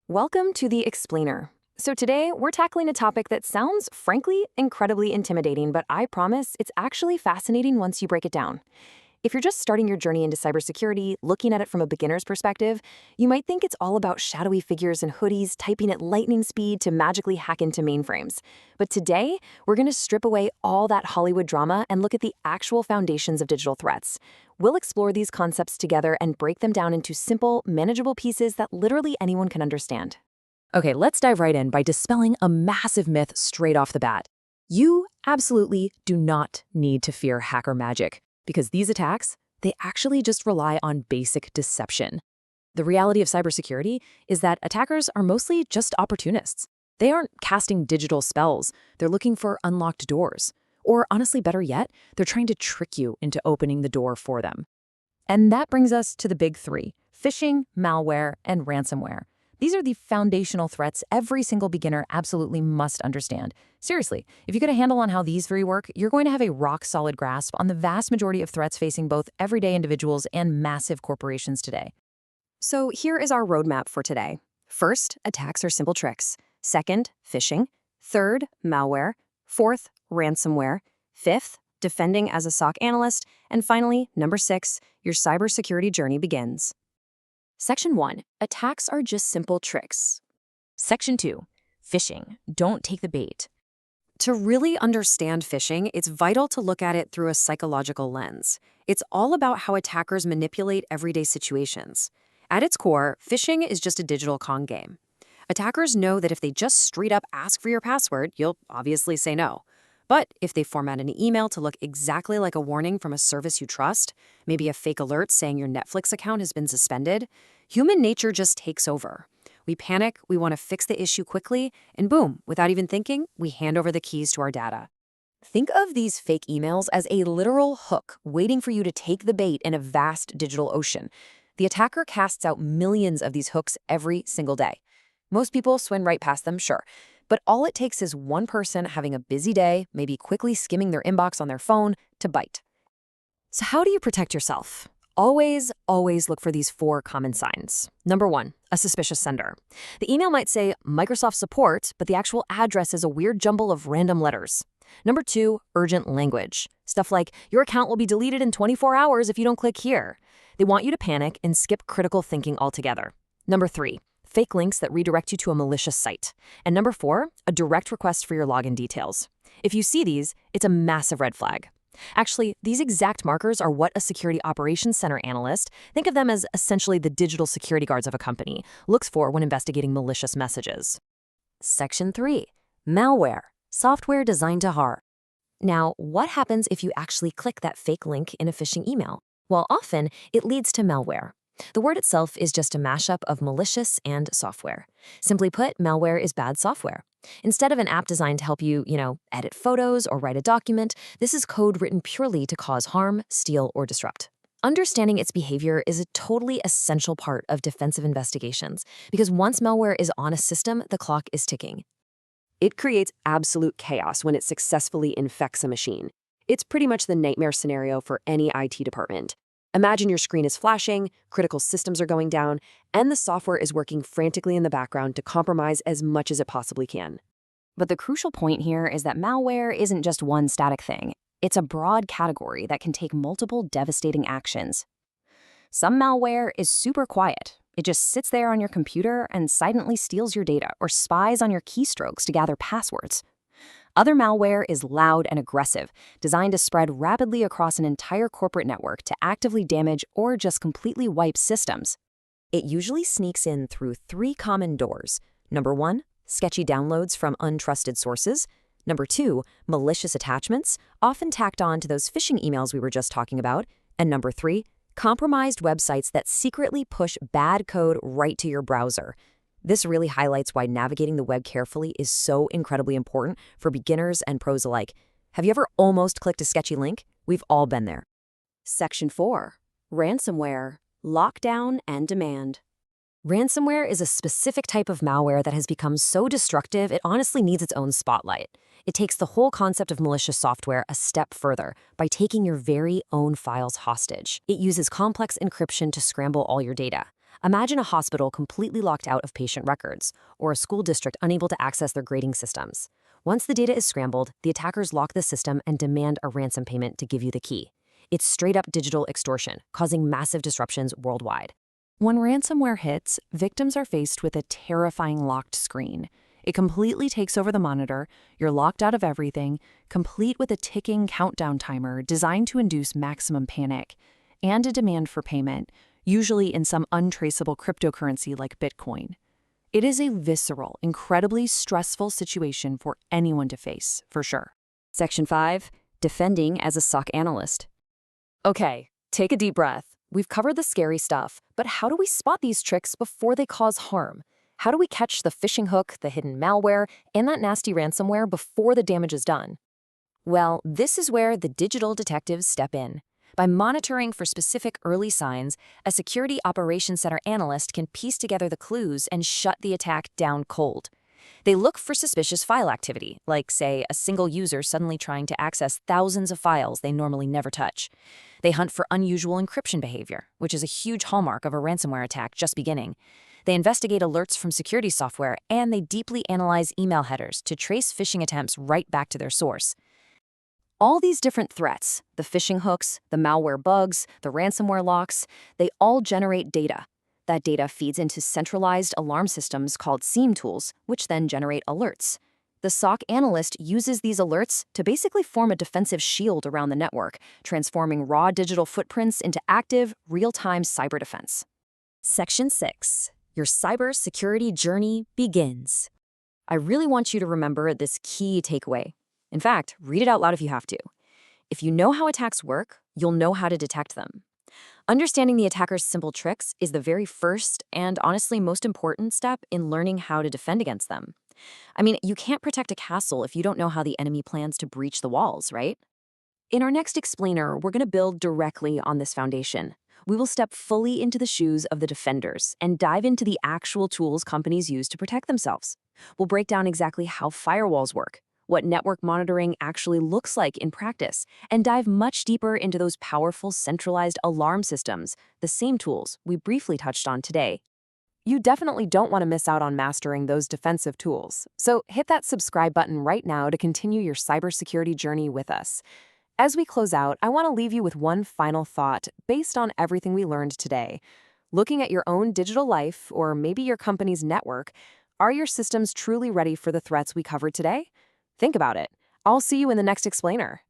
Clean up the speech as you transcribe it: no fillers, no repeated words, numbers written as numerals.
Welcome to the Explainer. So today, we're tackling a topic that sounds, frankly, incredibly intimidating, but I promise it's actually fascinating once you break it down. If you're just starting your journey into cybersecurity, looking at it from a beginner's perspective, you might think it's all about shadowy figures and hoodies typing at lightning speed to magically hack into mainframes. But today, we're going to strip away all that Hollywood drama and look at the actual foundations of digital threats. We'll explore these concepts together and break them down into simple, manageable pieces that literally anyone can understand. Okay, let's dive right in by dispelling a massive myth straight off the bat. You absolutely do not need to fear hacker magic, because these attacks, they actually just rely on basic deception. The reality of cybersecurity is that attackers are mostly just opportunists. They aren't casting digital spells, they're looking for unlocked doors. Or honestly, better yet, they're trying to trick you into opening the door for them. And that brings us to the big three: phishing, malware, and ransomware. These are the foundational threats every single beginner absolutely must understand. Seriously, if you get a handle on how these three work, you're going to have a rock-solid grasp on the vast majority of threats facing both everyday individuals and massive corporations today. So here is our roadmap for today. First, attacks are simple tricks. Second, phishing. Third, malware. Fourth, ransomware. Fifth, defending as a SOC analyst. And finally, number 6, your cybersecurity journey begins. Section 1. Attacks are just simple tricks. Section 2. Phishing. Don't take the bait. To really understand phishing, it's vital to look at it through a psychological lens. It's all about how attackers manipulate everyday situations. At its core, phishing is just a digital con game. Attackers know that if they just straight up ask for your password, you'll obviously say no. But if they format an email to look exactly like a warning from a service you trust, maybe a fake alert saying your Netflix account has been suspended, human nature just takes over. We panic, we want to fix the issue quickly, and boom, without even thinking, we hand over the keys to our data. Think of these fake emails as a literal hook waiting for you to take the bait in a vast digital ocean. The attacker casts out millions of these hooks every single day. Most people swim right past them, sure. But all it takes is one person having a busy day, maybe quickly skimming their inbox on their phone, to bite. So how do you protect yourself? Always look for these 4 common signs. Number 1, a suspicious sender. The email might say Microsoft support, but the actual address is a weird jumble of random letters. Number 2, urgent language. Stuff like, your account will be deleted in 24 hours if you don't click here. They want you to panic and skip critical thinking altogether. Number 3, fake links that redirect you to a malicious site. And number 4, a direct request for your login details. If you see these, it's a massive red flag. Actually, these exact markers are what a security operations center analyst, think of them as essentially the digital security guards of a company, looks for when investigating malicious messages. Section 3, malware, software designed to harm. Now, what happens if you actually click that fake link in a phishing email? Well, often it leads to malware. The word itself is just a mashup of malicious and software. Simply put, malware is bad software. Instead of an app designed to help you, edit photos or write a document, this is code written purely to cause harm, steal, or disrupt. Understanding its behavior is a totally essential part of defensive investigations, because once malware is on a system, the clock is ticking. It creates absolute chaos when it successfully infects a machine. It's pretty much the nightmare scenario for any IT department. Imagine your screen is flashing, critical systems are going down, and the software is working frantically in the background to compromise as much as it possibly can. But the crucial point here is that malware isn't just one static thing. It's a broad category that can take multiple devastating actions. Some malware is super quiet. It just sits there on your computer and silently steals your data or spies on your keystrokes to gather passwords. Other malware is loud and aggressive, designed to spread rapidly across an entire corporate network to actively damage or just completely wipe systems. It usually sneaks in through 3 common doors. Number 1, sketchy downloads from untrusted sources. Number 2, malicious attachments, often tacked on to those phishing emails we were just talking about. And number 3, compromised websites that secretly push bad code right to your browser. This really highlights why navigating the web carefully is so incredibly important for beginners and pros alike. Have you ever almost clicked a sketchy link? We've all been there. Section 4, ransomware, lockdown and demand. Ransomware is a specific type of malware that has become so destructive it honestly needs its own spotlight. It takes the whole concept of malicious software a step further by taking your very own files hostage. It uses complex encryption to scramble all your data. Imagine a hospital completely locked out of patient records, or a school district unable to access their grading systems. Once the data is scrambled, the attackers lock the system and demand a ransom payment to give you the key. It's straight-up digital extortion, causing massive disruptions worldwide. When ransomware hits, victims are faced with a terrifying locked screen. It completely takes over the monitor, you're locked out of everything, complete with a ticking countdown timer designed to induce maximum panic, and a demand for payment, usually in some untraceable cryptocurrency like Bitcoin. It is a visceral, incredibly stressful situation for anyone to face, for sure. Section 5. Defending as a SOC analyst. Okay, take a deep breath. We've covered the scary stuff, but how do we spot these tricks before they cause harm? How do we catch the phishing hook, the hidden malware, and that nasty ransomware before the damage is done? Well, this is where the digital detectives step in. By monitoring for specific early signs, a security operations center analyst can piece together the clues and shut the attack down cold. They look for suspicious file activity, like, say, a single user suddenly trying to access thousands of files they normally never touch. They hunt for unusual encryption behavior, which is a huge hallmark of a ransomware attack just beginning. They investigate alerts from security software, and they deeply analyze email headers to trace phishing attempts right back to their source. All these different threats, the phishing hooks, the malware bugs, the ransomware locks, they all generate data. That data feeds into centralized alarm systems called SIEM tools, which then generate alerts. The SOC analyst uses these alerts to basically form a defensive shield around the network, transforming raw digital footprints into active, real-time cyber defense. Section 6. Your cybersecurity journey begins. I really want you to remember this key takeaway. In fact, read it out loud if you have to. If you know how attacks work, you'll know how to detect them. Understanding the attacker's simple tricks is the very first and honestly most important step in learning how to defend against them. I mean, you can't protect a castle if you don't know how the enemy plans to breach the walls, right? In our next explainer, we're going to build directly on this foundation. We will step fully into the shoes of the defenders and dive into the actual tools companies use to protect themselves. We'll break down exactly how firewalls work, what network monitoring actually looks like in practice, and dive much deeper into those powerful centralized alarm systems, the same tools we briefly touched on today. You definitely don't want to miss out on mastering those defensive tools, so hit that subscribe button right now to continue your cybersecurity journey with us. As we close out, I want to leave you with one final thought based on everything we learned today. Looking at your own digital life, or maybe your company's network, are your systems truly ready for the threats we covered today? Think about it. I'll see you in the next explainer.